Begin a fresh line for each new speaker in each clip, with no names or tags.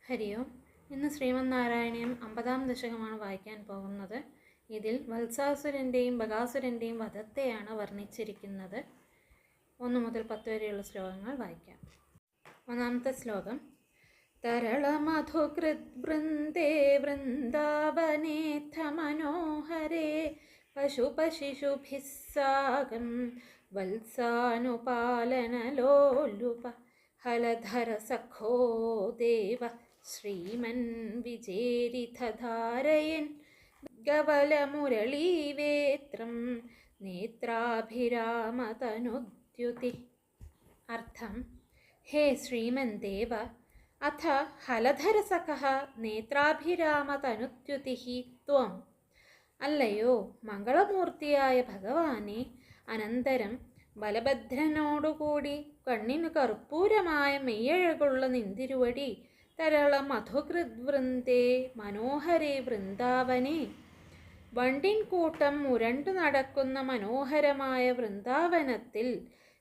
ഹരി ഓം. ഇന്ന് ശ്രീമന്നാരായണീയം 50-ാം ദശകമാണ് വായിക്കാൻ പോകുന്നത്. ഇതിൽ വത്സാസുരൻ്റെയും ബകാസുരൻ്റെയും വധത്തെയാണ് വർണ്ണിച്ചിരിക്കുന്നത്. 1 മുതൽ 10 വരെയുള്ള ശ്ലോകങ്ങൾ വായിക്കാം. ഒന്നാമത്തെ ശ്ലോകം. തരളമധുകൃദ്വൃന്ദേ വൃന്ദാവനേഥ മനോഹരേ പശുപശിശുഭിः സാകം വത്സാനുപാലനലോലുപ ഹലധര സഖോ ദേവ ശ്രീമൻ വിജേരിധാരയൻ ഗവലമുരളീവേത്രം നേത്രാഭിരാമതനുദ്യുതി. അർത്ഥം: ഹേ ശ്രീമൻ ദേവ, അഥ ഹലധരസഖഃ നേത്രാഭിരാമതനുദ്യുതിഃ ത്വം. അല്ലയോ മംഗളമൂർത്തിയായ ഭഗവാനെ, അനന്തരം ബലഭദ്രനോടുകൂടി കണ്ണിനു കർപ്പൂരമായ മെയ്യഴകുള്ള നിന്തിരുവടി തരള മധുകൃദ്വൃന്ദേ മനോഹരേ വൃന്ദാവനേ, വണ്ടിൻ കൂട്ടം മുരണ്ടു നടക്കുന്ന മനോഹരമായ വൃന്ദാവനത്തിൽ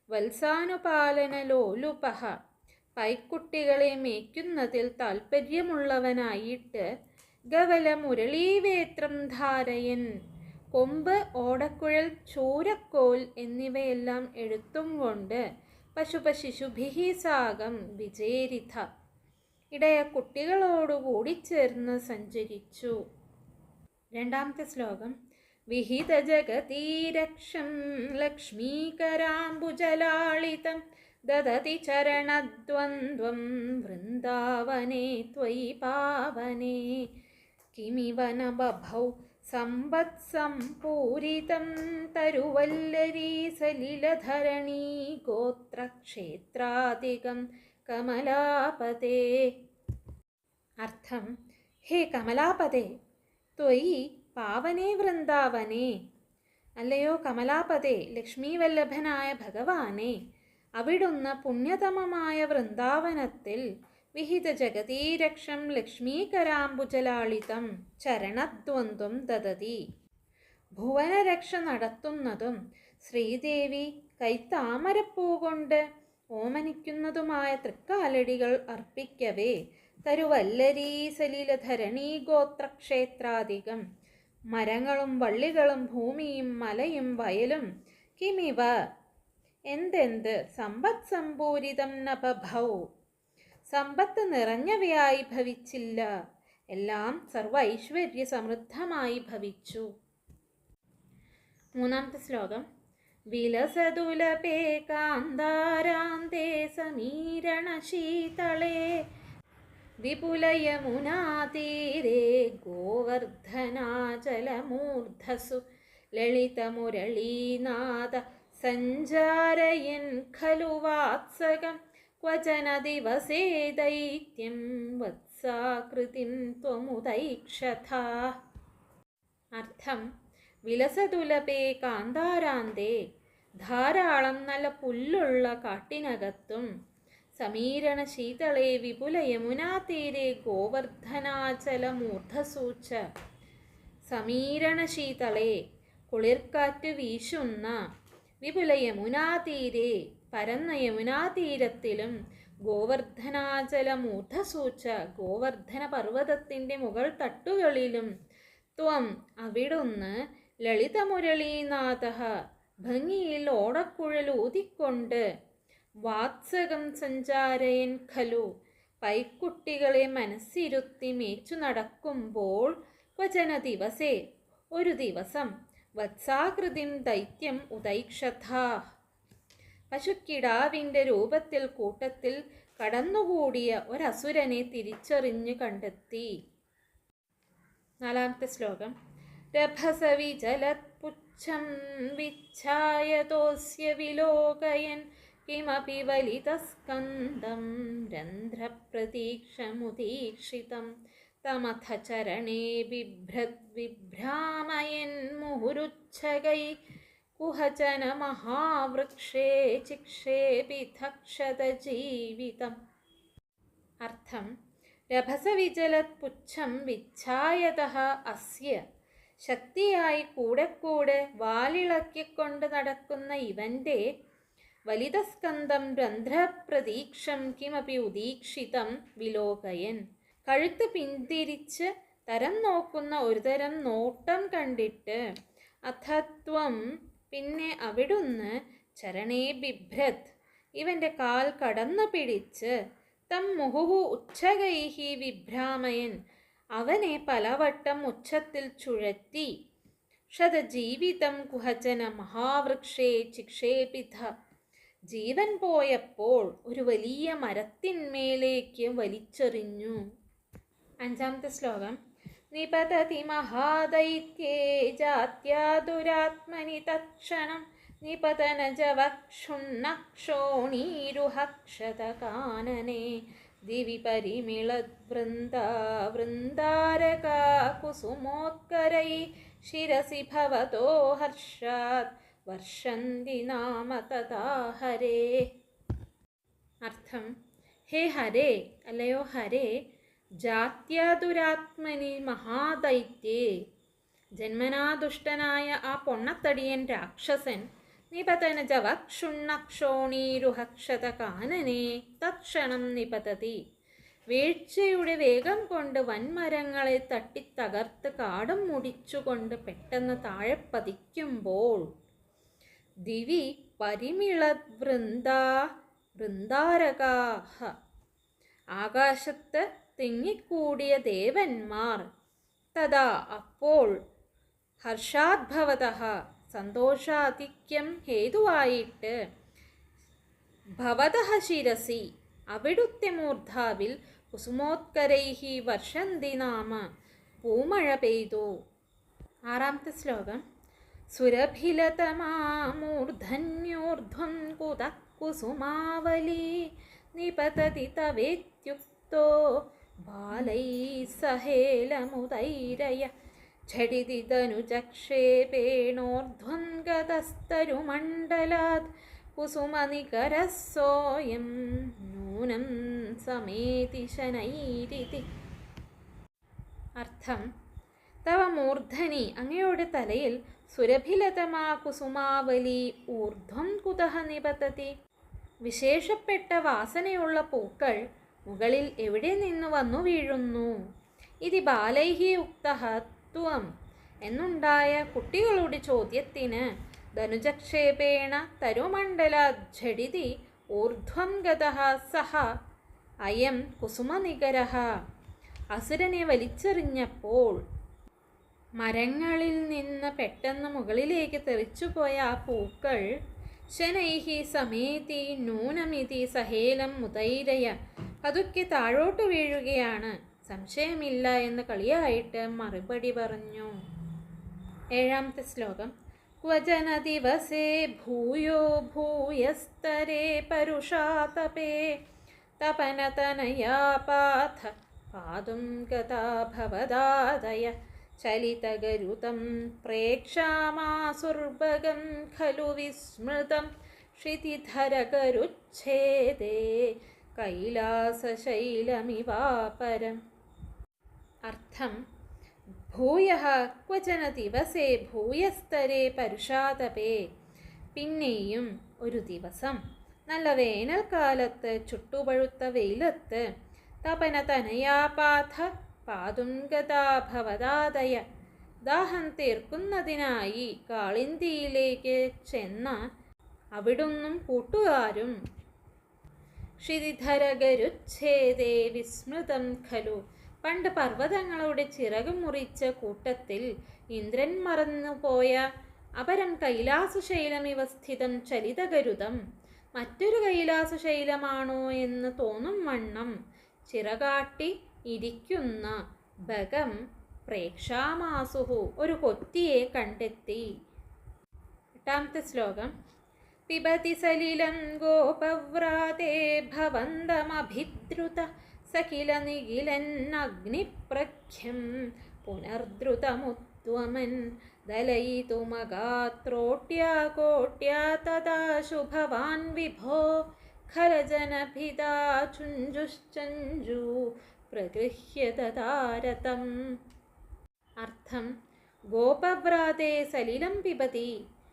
വത്സാനുപാലന ലോലുപഃ, പൈക്കുട്ടികളെ മേയ്ക്കുന്നതിൽ താൽപ്പര്യമുള്ളവനായിട്ട്, ഗവല മുരളീവേത്രം ധാരയൻ, കൊമ്പ്, ഓടക്കുഴൽ, ചൂരക്കോൽ എന്നിവയെല്ലാം എഴുത്തും കൊണ്ട്, പശുപശിശുഭിഃ സാകം വിചേരിഥ, ഇടയ കുട്ടികളോടുകൂടി ചേർന്ന് സഞ്ചരിച്ചു. രണ്ടാമത്തെ ശ്ലോകം. വിഹിത ജഗതീരക്ഷം ലക്ഷ്മീകരാംബുജലാളിതം ദദതി ചരണദ്വന്ദ്വം വൃന്ദാവനേ ത്വയി പാവനേ, കിമിവ ന ബഭൗ സമ്പത്സംപൂരിതം തരുവല്ലരീ സലിലധരണീ ഗോത്രക്ഷേത്രാധികം കമലാപതേ. അർത്ഥം: ഹേ കമലാപതേ, ത്വയി പാവനേ വൃന്ദാവനേ, അല്ലയോ കമലാപതേ, ലക്ഷ്മീവല്ലഭനായ ഭഗവാനെ, അവിടുന്ന് പുണ്യതമമായ വൃന്ദാവനത്തിൽ വിഹിത ജഗതീരക്ഷം ലക്ഷ്മീകരാംബുജലാളിതം ചരണദ്വന്ദ്വം ദദതി, ഭുവനരക്ഷ നടത്തുന്നതും ശ്രീദേവി കൈത്താമരപ്പൂ കൊണ്ട് ഓമനിക്കുന്നതുമായ തൃക്കാലടികൾ അർപ്പിക്കവേ, തരുവല്ലരീ സലിലധരണീ ഗോത്രക്ഷേത്രാധികം, മരങ്ങളും വള്ളികളും ഭൂമിയും മലയും വയലും, കിമിവ എന്തെന്ത്, സമ്പത് സമ്പൂരിതം ന ബഭൗ സമ്പത്ത് നിറഞ്ഞവയായി ഭവിച്ചില്ല, എല്ലാം സർവ ഐശ്വര്യ സമൃദ്ധമായി ഭവിച്ചു. മൂന്നാമത്തെ ശ്ലോകം. വിലസതുലപേ കാന്താരാന്തേ സമീരണശീതളേ വിപുലയമുനാതീരേ ഗോവർദ്ധനാചലമൂർധസു ലളിതമുരളീനാദ സഞ്ചാരയൻ ഖലു വാത്സകം ക്വചന ദിവസേ ദൈത്യം വത്സാകൃതിം ത്വമുദൈക്ഷഥ. അർത്ഥം: വിലസതുലപേ കാന്താരാന്തേ, ധാരാളം നല്ല പുല്ലുള്ള കാട്ടിനകത്തും, സമീരണ ശീതളേ വിപുല യമുനാതീരേ ഗോവർദ്ധനാചലമൂർധസൂച്ച, സമീരണ ശീതളേ കുളിർക്കാറ്റ് വീശുന്ന, വിപുല യമുനാതീരേ പരന്ന യമുനാതീരത്തിലും, ഗോവർദ്ധനാചലമൂർധസൂച്ച ഗോവർദ്ധന പർവ്വതത്തിൻ്റെ മുകൾ തട്ടുകളിലും, ത്വം അവിടുന്ന്, ലളിതമുരളീനാഥഃ ഭംഗിയിൽ ഓടക്കുഴലൂതിക്കൊണ്ട്, വാത്സകം സഞ്ചാരയൻ ഖലു പൈക്കുട്ടികളെ മനസ്സിരുത്തി മേച്ചു നടക്കുമ്പോൾ, ക്വചന ദിവസേ ഒരു ദിവസം, വത്സാകൃതിം ദൈത്യം ഉദൈക്ഷഥ പശുക്കിടാവിൻ്റെ രൂപത്തിൽ കൂട്ടത്തിൽ കടന്നുകൂടിയ ഒരസുരനെ തിരിച്ചറിഞ്ഞു കണ്ടെത്തി. നാലാമത്തെ ശ്ലോകം. രഭസവിചലത്പുച്ഛം വിച്ഛായതോസ്യ വിലോകയൻ കിമപി വലിതസ്കന്ദം രന്ധ്രപ്രതീക്ഷമുദീക്ഷിതം തമഥ ചരണേ ബിഭ്രദ്വിഭ്രാമയൻ മുഹുരുച്ഛകൈ കുഹചന മഹാവൃക്ഷേ ചിക്ഷേപിധക്ഷത ജീവിതം. അർത്ഥം: രഭസവിചലത്പുച്ഛം വിച്ഛായതഃ അസ്യ, ശക്തിയായി കൂടെ കൂടെ വാലിളക്കിക്കൊണ്ട് നടക്കുന്ന ഇവൻ്റെ വലിതസ്കന്ധം രന്ധ്രപ്രതീക്ഷം കിമപി ഉദീക്ഷിതം വിലോകയൻ, കഴുത്ത് പിന്തിരിച്ച് തരം നോക്കുന്ന ഒരു തരം നോട്ടം കണ്ടിട്ട് അഥത്വം പിന്നെ അവിടുന്ന് ചരണേ ബിഭ്രത് ഇവൻ്റെ കാൽ കടന്നു പിടിച്ച് തം മുഹുഹു ഉച്ഛകൈഹി വിഭ്രാമയൻ അവനെ പലവട്ടം ഉച്ചത്തിൽ ചുഴറ്റി ശതജീവിതം കുഹചന മഹാവൃക്ഷേ ചിക്ഷേപിത ജീവൻ പോയപ്പോൾ ഒരു വലിയ മരത്തിന്മേലേക്ക് വലിച്ചെറിഞ്ഞു. അഞ്ചാമത്തെ ശ്ലോകം. നിപതതി മഹാദൈത്യേ ജാത്യാദുരാത്മനി തക്ഷണം നിപതനജവക്ഷുണ്ണക്ഷോണീരുഹക്ഷതകാനനെ ദിവി പരിമിളദ്വൃന്ദാരകാ കുസുമോത്കരൈ ശിരസി ഭവതോ ഹർഷാത് വർഷന്തി നാമ തഥാ ഹരേ. അർത്ഥം: ഹേ ഹരേ, അല്ലയോ ഹരേ, ജാത്യാദുരാത്മനി മഹാദൈത്യേ, ജന്മനാദുഷ്ടനായ ആ പൊണ്ണത്തടിയൻ രാക്ഷസൻ നിപതനജവക്ഷുണ്ണക്ഷോണീരുഹക്ഷത കാനനെ തക്ഷണം നിപതതി വീഴ്ചയുടെ വേഗം കൊണ്ട് വൻമരങ്ങളെ തട്ടിത്തകർത്ത് കാടും മുടിച്ചുകൊണ്ട് പെട്ടെന്ന് താഴെ പതിക്കുമ്പോൾ ദിവി പരിമിളവൃന്ദാരകാഹ ആകാശത്ത് തിങ്ങിക്കൂടിയ ദേവന്മാർ തഥാ അപ്പോൾ ഹർഷാദ്ഭവതഃ സന്തോഷാധിക്യം ഹേതുവായിട്ട് ഭവതഃ ശിരസി അവിടുത്തെ മൂർധാവിൽ കുസുമോത്കരൈഹി വർഷന്തി നാമ പൂമഴ പെയ്തു. ആറാമത്തെ ശ്ലോകം. സുരഭിലതമാമൂർധന്യോർധ്വം കുതഃ കുസുമാവലി നിപതതി തവേത്യുക്തോ ബാലൈ സഹേലമുദൈരയ ഝടിതി ധനുജക്ഷേപേണോർധ്വം ഗതസ്തരുമണ്ഡലാത് കുസുമനികരസോയം നൂനം സമേതി ശനൈരിതി. അർത്ഥം: തവ മൂർധനി അങ്ങയുടെ തലയിൽ സുരഭിലതമാ കുസുമാവലി ഊർധ്വം കുതഃ നിപതതി വിശേഷപ്പെട്ട വാസനയുള്ള പൂക്കൾ മുകളിൽ എവിടെ നിന്ന് വന്നു വീഴുന്നു. ഇതി ബാലൈഹി ഉക്തഃ ത്വം എന്നുണ്ടായ കുട്ടികളുടെ ചോദ്യത്തിന് ധനുജക്ഷേപേണ തരുമണ്ഡലാജ്ജടിതി ഊർധ്വം ഗതഃ സഹ അയം കുസുമനികരഃ അസുരനെ വലിച്ചെറിഞ്ഞപ്പോൾ മരങ്ങളിൽ നിന്ന് പെട്ടെന്ന് മുകളിലേക്ക് തെറിച്ചുപോയ ആ പൂക്കൾ ശനൈഹി സമേതി നൂനമിതി സഹേലം മുദൈരയ പതുക്കെ താഴോട്ട് വീഴുകയാണ്, സംശയമില്ല എന്ന് കളിയായിട്ട് മറുപടി പറഞ്ഞു. ഏഴാമത്തെ ശ്ലോകം. ക്വചന ദിവസേ ഭൂയോ ഭൂയസ്തരേ പരുഷാതപേ തപനതനയാ പാഥ പാതും ഗതാ ഭവദാദയ ചലിതഗരുതം പ്രേക്ഷാമാസുർഭഗം ഖലു വിസ്മൃതം ക്ഷിതിധരകരുച്ഛേദേ കൈലാസശൈലമിവാപരം. അർത്ഥം: ഭൂയഃ ക്വചന ദിവസേ ഭൂയസ്തരേ പരുഷാതപേ പിന്നെയും ഒരു ദിവസം നല്ല വേനൽക്കാലത്ത് ചുട്ടുപഴുത്ത വെയിലത്ത് തപനതനയാപാഥ പാതും ഗതാ ഭവദാദയ ദാഹം തീർക്കുന്നതിനായി കാളിന്തിയിലേക്ക് ചെന്ന അവിടുന്നും കൂട്ടുകാരും ക്ഷിതിധരകരുച്ഛേദേ വിസ്മൃതം ഖലു പണ്ട് പർവ്വതങ്ങളുടെ ചിറകു മുറിച്ച കൂട്ടത്തിൽ ഇന്ദ്രൻ മറന്നുപോയ അപരം കൈലാസശൈലമിവ സ്ഥിതം ചലിതഗരുതം മറ്റൊരു കൈലാസശൈലമാണോ എന്ന് തോന്നും വണ്ണം ചിറകാട്ടി ഇരിക്കുന്ന ഭഗം പ്രേക്ഷാമാസുഹു ഒരു കൊത്തിയെ കണ്ടെത്തി. എട്ടാമത്തെ ശ്ലോകം. പിബതി സലിലം ഗോപവ്രാതേ ഭവന്തമഭിദ്രുത സകില നിഖിലൻ അഗ്നിപ്രഖ്യം പുനർദ്രുതമുദ്വമൻ ദലയിതുമഗാത്രോട്യാ കോട്യാ തദാ ശുഭവാൻ വിഭോ ഖലജനഭിദാ ചുഞ്ജുശ്ചഞ്ജു പ്രഗൃഹ്യ തദാരതം. അർത്ഥം: ഗോപവ്രാതേ സലിലം പിബതി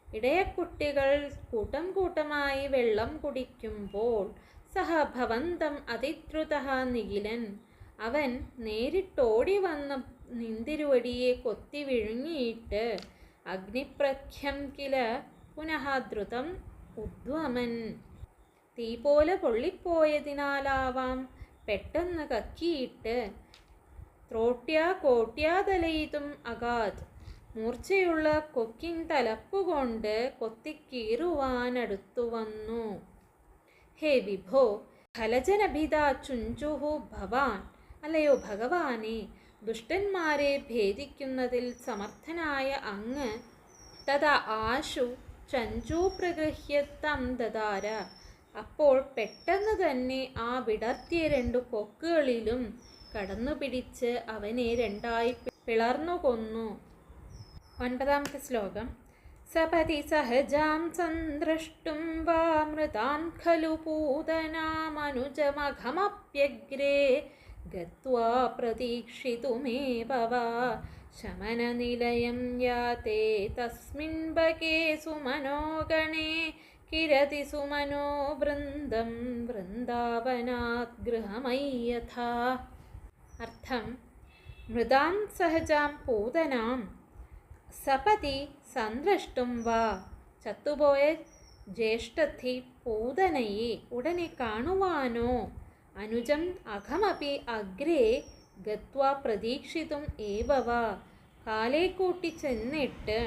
ഇടയക്കുട്ടികൾ കൂട്ടം കൂട്ടമായി വെള്ളം കുടിക്കുമ്പോൾ സഹ ഭവന്തം അതിദ്രുതഃ നിഖിലൻ അവൻ നേരിട്ടോടി വന്ന് നിന്തിരുവടിയെ കൊത്തി വിഴുങ്ങിയിട്ട് അഗ്നിപ്രഖ്യം കില പുനഃ ദ്രുതം ഉദ്വമൻ. തീ പോലെ പൊള്ളിപ്പോയതിനാലാവാം പെട്ടെന്ന് കക്കിയിട്ട് കോട്യാതലയിതും അഗാധ്. മൂർച്ചയുള്ള കൊക്കിൻ തലപ്പുകൊണ്ട് കൊത്തിക്കീറുവാനടുത്തു വന്നു. ഹേ വിഭോ ഖലജനഭിത ചുഞ്ചുഹു ഭവാൻ. അല്ലയോ ഭഗവാനെ, ദുഷ്ടന്മാരെ ഭേദിക്കുന്നതിൽ സമർത്ഥനായ അങ്ങ് തഥാ ആശു ചഞ്ചു പ്രഗൃഹ്യ തം ദദാര. അപ്പോൾ പെട്ടെന്ന് തന്നെ ആ വിടർത്തിയ 2 കൊക്കുകളിലും കടന്നുപിടിച്ച് അവനെ 2ആയി പിളർന്നു കൊന്നു. 9ാമത്തെ ശ്ലോകം. സപതി സഹജാം സന്ദ്രഷ്ടും വാ മൃതാം ഖലു പൂതനാമനുജമഘമപ്യഗ്രേ ഗത്വാ പ്രതീക്ഷിതുമേവ വാ ശമനനിലയം യാതേ തസ്മിൻ ബകേ സുമനോഗണേ കിരതി സുമനോ വൃന്ദം വൃന്ദാവനാത് ഗൃഹമയ്യഥാ. അർത്ഥം: മൃതാം സഹജാം പൂതനാം സപതി സന്ദ്രഷ്ടും വാ. ചത്തുപോയ ജ്യേഷ്ഠത്തി പൂതനയെ ഉടനെ കാണുവാനോ, അനുജം അഘമപി അഗ്രേ ഗത്വാ പ്രതീക്ഷിതും ഏവ വാ, കാലേ കൂട്ടി ചെന്നിട്ട്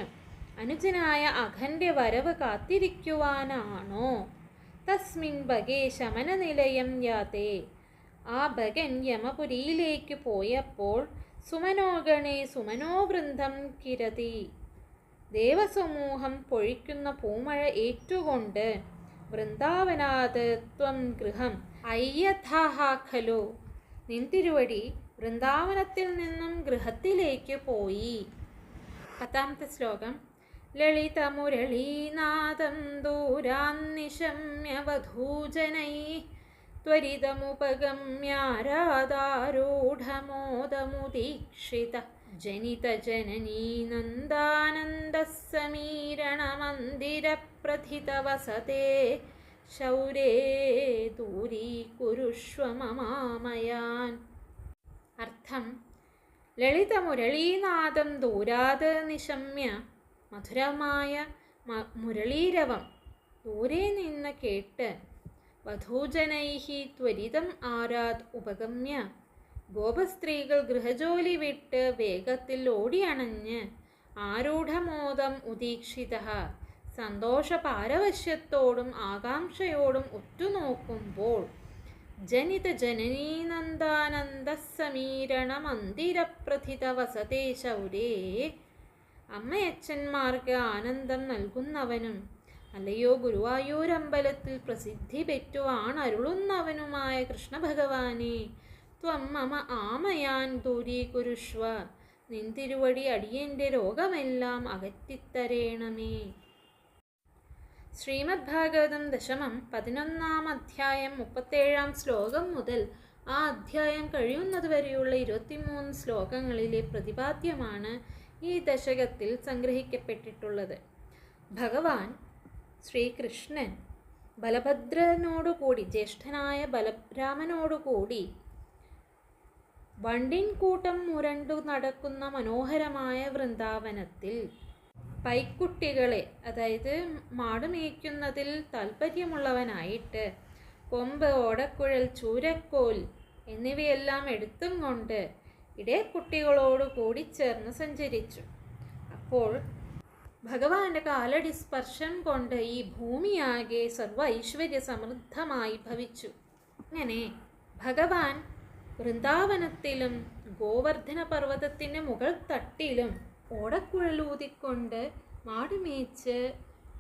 അനുജനായ അഘൻ്റെ വരവ് കാത്തിരിക്കുവാനാണോ? തസ്മിൻ ബകേ ശമനനിലയം യാതേ. ആ ഭഗൻ യമപുരിയിലേക്ക് പോയപ്പോൾ സുമനോഗണേ സുമനോവൃന്ദം കിരതി. ദേവസമൂഹം പൊഴിക്കുന്ന പൂമഴ ഏറ്റുകൊണ്ട് വൃന്ദാവനാത് ത്വം ഗൃഹം അയ്യഥാഹ ഖലു. നിന്തിരുവടി വൃന്ദാവനത്തിൽ നിന്നും ഗൃഹത്തിലേക്ക് പോയി. 10ാമത്തെ ശ്ലോകം. ലളിതമുരളീനാദം ദൂരാന്നിശമ്യ വധൂജനൈ ത്വരിതമുപഗമ്യാരാധാരൂഢമോദമുദീക്ഷിത ജനിതജനനീ നന്ദാനന്ദഃ സമീരണമന്ദിരപ്രഥിതവസതേ ശൗരേ ദൂരീകുരുഷ്വ മമാമയാൻ. അർത്ഥം: ലളിതമുരളീനാദം ദൂരാത് നിശമ്യ. മധുരമായ മുരളീരവം ദൂരെ നിന്ന് കേട്ട് വധൂജനൈഹി ത്വരിതം ആരാത് ഉപഗമ്യ. ഗോപസ്ത്രീകൾ ഗൃഹജോലി വിട്ട് വേഗത്തിൽ ഓടിയണഞ്ഞ് ആരൂഢമോദം ഉദീക്ഷിത സന്തോഷപാരവശ്യത്തോടും ആകാംക്ഷയോടും ഉറ്റുനോക്കുമ്പോൾ ജനിത ജനനീനന്ദാനന്ദഃ സമീരണ മന്ദിരപ്രഥിത വസതേ ശൗരേ. അമ്മയച്ഛന്മാർക്ക് ആനന്ദം നൽകുന്നവനും അല്ലയോ ഗുരുവായൂരമ്പലത്തിൽ പ്രസിദ്ധി പെറ്റുവാണരുളുന്നവനുമായ കൃഷ്ണഭഗവാനെ, ത്വം മമ ആമയാൻ ദൂരീകുരുഷ്വ. നിന്തിരുവടി അടിയൻ്റെ രോഗമെല്ലാം അകറ്റിത്തരേണമേ. ശ്രീമദ് ഭാഗവതം ദശമം 11ാം അധ്യായം 37ാം ശ്ലോകം മുതൽ ആ അധ്യായം കഴിയുന്നതുവരെയുള്ള 23 ശ്ലോകങ്ങളിലെ പ്രതിപാദ്യമാണ് ഈ ദശകത്തിൽ സംഗ്രഹിക്കപ്പെട്ടിട്ടുള്ളത്. ഭഗവാൻ ശ്രീകൃഷ്ണൻ ബലഭദ്രനോടുകൂടി, ജ്യേഷ്ഠനായ ബലരാമനോടുകൂടി വണ്ടിൻ കൂട്ടം മുരണ്ടു നടക്കുന്ന മനോഹരമായ വൃന്ദാവനത്തിൽ പൈക്കുട്ടികളെ, അതായത് മാടുമേയ്ക്കുന്നതിൽ താല്പര്യമുള്ളവനായിട്ട് കൊമ്പ്, ഓടക്കുഴൽ, ചൂരക്കോൽ എന്നിവയെല്ലാം എടുത്തും കൊണ്ട് ഇടയക്കുട്ടികളോട് കൂടി ചേർന്ന് സഞ്ചരിച്ചു. അപ്പോൾ ഭഗവാന്റെ കാലടി സ്പർശം കൊണ്ട് ഈ ഭൂമിയാകെ സർവ്വ ഐശ്വര്യ സമൃദ്ധമായി ഭവിച്ചു. അങ്ങനെ ഭഗവാൻ വൃന്ദാവനത്തിലും ഗോവർദ്ധന പർവ്വതത്തിൻ്റെ മുകൾ തട്ടിലും ഓടക്കുഴലൂതിക്കൊണ്ട് മാടുമേച്ച്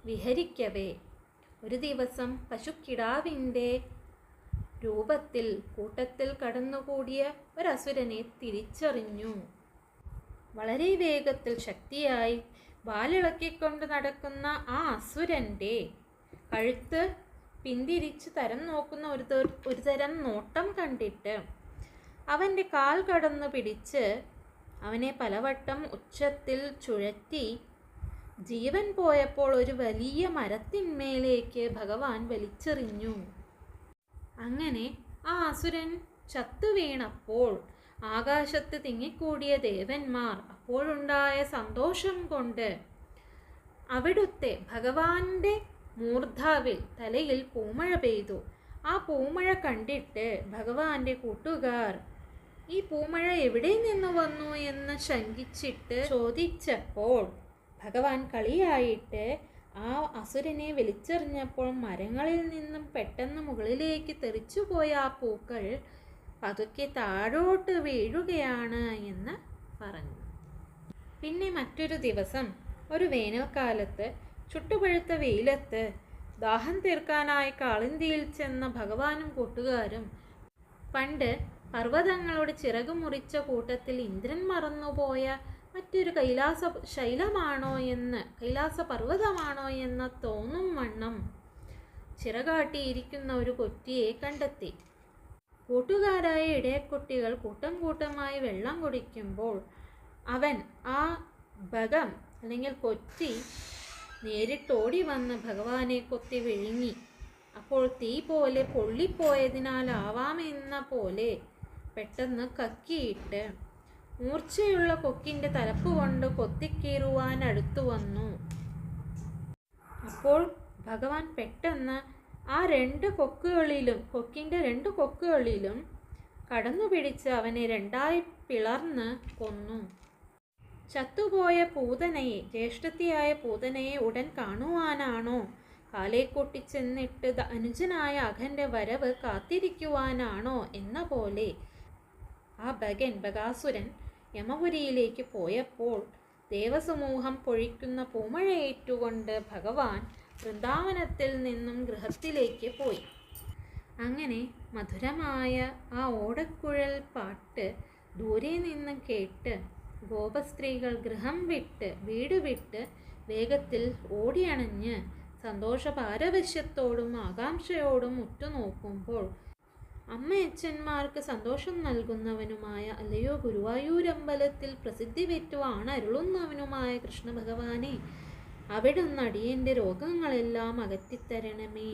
വിഹരിക്കവേ ഒരു ദിവസം പശുക്കിടാവിൻ്റെ രൂപത്തിൽ കൂട്ടത്തിൽ കടന്നുകൂടിയ ഒരസുരനെ തിരിച്ചറിഞ്ഞു. വളരെ വേഗത്തിൽ ശക്തിയായി വാലിളക്കിക്കൊണ്ട് നടക്കുന്ന ആ അസുരൻ്റെ കഴുത്ത് പിന്തിരിച്ച് തരം നോക്കുന്ന ഒരു തരം നോട്ടം കണ്ടിട്ട് അവൻ്റെ കാൽ കടന്നു പിടിച്ച് അവനെ പലവട്ടം ഉച്ചത്തിൽ ചുഴറ്റി ജീവൻ പോയപ്പോൾ ഒരു വലിയ മരത്തിന്മേലേക്ക് ഭഗവാൻ വലിച്ചെറിഞ്ഞു. അങ്ങനെ ആ അസുരൻ ചത്തുവീണപ്പോൾ ആകാശത്ത് തിങ്ങിക്കൂടിയ ദേവന്മാർ അപ്പോഴുണ്ടായ സന്തോഷം കൊണ്ട് അവിടുത്തെ ഭഗവാന്റെ മൂർധാവിൽ തലയിൽ പൂമഴ പെയ്തു. ആ പൂമഴ കണ്ടിട്ട് ഭഗവാന്റെ കൂട്ടുകാർ ഈ പൂമഴ എവിടെ നിന്ന് വന്നു എന്ന് ശങ്കിച്ചിട്ട് ചോദിച്ചപ്പോൾ ഭഗവാൻ കളിയായിട്ട് ആ അസുരനെ വലിച്ചെറിഞ്ഞപ്പോൾ മരങ്ങളിൽ നിന്നും പെട്ടെന്ന് മുകളിലേക്ക് തെറിച്ചുപോയ ആ പൂക്കൾ പതുക്കെ താഴോട്ട് വീഴുകയാണ് എന്ന് പറഞ്ഞു. പിന്നെ മറ്റൊരു ദിവസം ഒരു വേനൽക്കാലത്ത് ചുട്ടുപഴുത്ത വെയിലത്ത് ദാഹം തീർക്കാനായി കാളിന്തിയിൽ ചെന്ന ഭഗവാനും കൂട്ടുകാരും പണ്ട് പർവ്വതങ്ങളുടെ ചിറകു മുറിച്ച കൂട്ടത്തിൽ ഇന്ദ്രൻ മറന്നുപോയ മറ്റൊരു കൈലാസ പർവ്വതമാണോ എന്ന് തോന്നും വണ്ണം ചിറകാട്ടിയിരിക്കുന്ന ഒരു കൊറ്റിയെ കണ്ടെത്തി. കൂട്ടുകാരായ ഇടയക്കുട്ടികൾ കൂട്ടം കൂട്ടമായി വെള്ളം കുടിക്കുമ്പോൾ അവൻ ആ ഭഗം അല്ലെങ്കിൽ കൊറ്റി നേരിട്ടോടി വന്ന് ഭഗവാനെ കൊത്തി വിഴുങ്ങി. അപ്പോൾ തീ പോലെ പൊള്ളിപ്പോയതിനാലാവാമെന്ന പോലെ പെട്ടെന്ന് കക്കിയിട്ട് മൂർച്ചയുള്ള കൊക്കിൻ്റെ തലപ്പ് കൊണ്ട് കൊത്തിക്കീറുവാൻ അടുത്തു വന്നു. അപ്പോൾ ഭഗവാൻ പെട്ടെന്ന് ആ കൊക്കിൻ്റെ രണ്ട് കൊക്കുകളിലും കടന്നു പിടിച്ച് അവനെ രണ്ടായി പിളർന്ന് കൊന്നു. ചത്തുപോയ പൂതനയെ, ജ്യേഷ്ഠത്തിയായ പൂതനയെ ഉടൻ കാണുവാനാണോ, കാലേ കൊട്ടിച്ചെന്നിട്ട് അനുജനായ അഘൻ്റെ വരവ് കാത്തിരിക്കുവാനാണോ എന്ന പോലെ ആ ബകാസുരൻ യമപുരിയിലേക്ക് പോയപ്പോൾ ദേവസമൂഹം പൊഴിക്കുന്ന പൂമഴയേറ്റുകൊണ്ട് ഭഗവാൻ വൃന്ദാവനത്തിൽ നിന്നും ഗൃഹത്തിലേക്ക് പോയി. അങ്ങനെ മധുരമായ ആ ഓടക്കുഴൽ പാട്ട് ദൂരെ നിന്ന് കേട്ട് ഗോപസ്ത്രീകൾ ഗൃഹം വിട്ട് വീട് വിട്ട് വേഗത്തിൽ ഓടിയണഞ്ഞ് സന്തോഷപാരവശ്യത്തോടും ആകാംക്ഷയോടും ഉറ്റുനോക്കുമ്പോൾ അമ്മയച്ഛന്മാർക്ക് സന്തോഷം നൽകുന്നവനുമായ അല്ലയോ ഗുരുവായൂരമ്പലത്തിൽ പ്രസിദ്ധി വെറ്റുവാണ് അരുളുന്നവനുമായ കൃഷ്ണ ഭഗവാനെ, അവിടുന്ന് അടിയൻ്റെ രോഗങ്ങളെല്ലാം അകറ്റിത്തരണമേ.